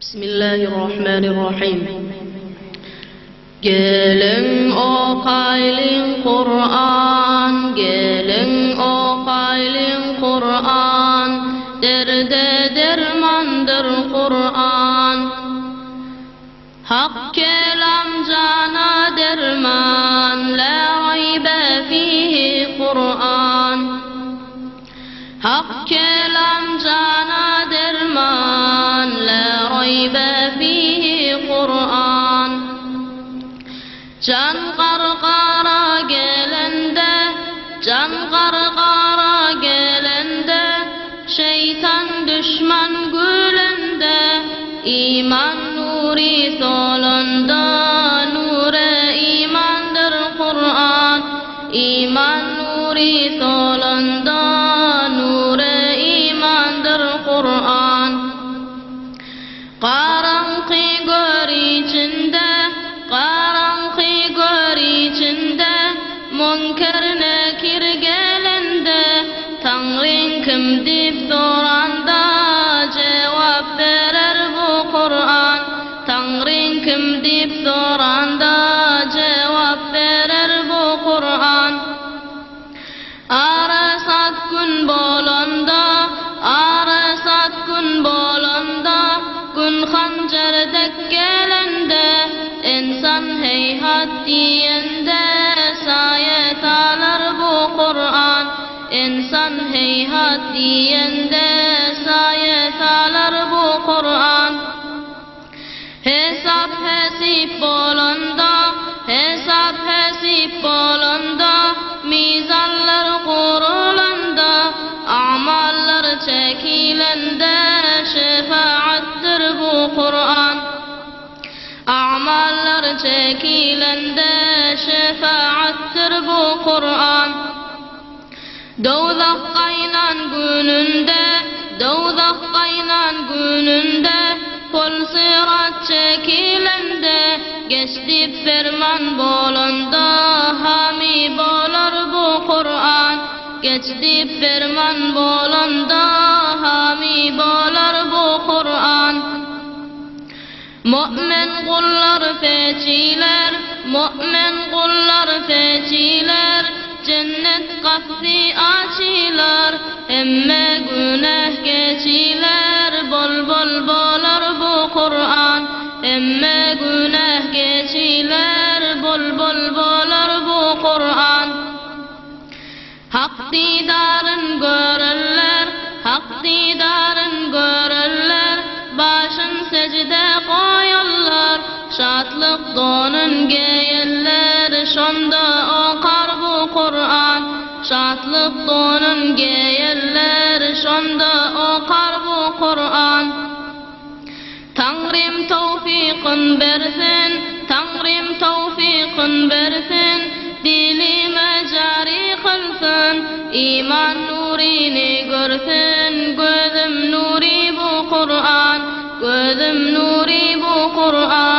Bismillahirrahmanirrahim. Gelin okuyalım Kur'an, gelin okuyalım Kur'an, derde dermandır Kur'an. Hak kelam cana derman, la raybe fihi Kur'an. Hak kelam cana derman, la raybe fihi Kur'an. Can qarqara gelende, can qarqara gelende, şeytan düşman gülende, iman nuri solunda, nure imandır Kur'an. İman nuri solunda, nure imandır Kur'an. Qaranqı gör içinde, qaranqı gör içinde, münker nekir gelende, Tanrın kim dip soranda, cevap verer bu Kur'an. Tanrın kim dip soranda, cevap verer bu Kur'an. Arasat gün bolanda, arasat gün bolanda, gün hançerdek gelende, insan heyhat diyende, sayet alır bu Kur'an. İnsan heyhat diyende, sayet alır bu Kur'an. Hesap hesip bolanda, hesap hesip bolanda, mizanlar kurulanda, amallar çekilende, şefaattır bu Kur'an. Amallar çekilende, şefaattır bu Kur'an. Dozak kaynan gününde, dozak kaynan gününde, kol sırat çekilende, geçtip ferman bolanda, hami bolar bu Kur'an. Geçtip ferman bolanda, hami bolar bu Kur'an. Mümin kullar feçiler, mümin kullar feçiler, cennet kapısı açılar, emme günah geçiler, bol bol bolar bu Kur'an. Emme günah geçiler, bol bol bolar bu Kur'an. Hak didarın görürler, hak didarın görürler, başın secde koyarlar, şatlık donun giyerler, şonda okar bu Kur'an. Şatlık donun giyerler, şonda okar bu Kur'an. Tanrım tevfikın versin, Tanrım tevfikın versin, dilime cari kılsın, iman nurini görsün, gözüm nuri bu Kur'an, gözüm nuri bu Kur'an.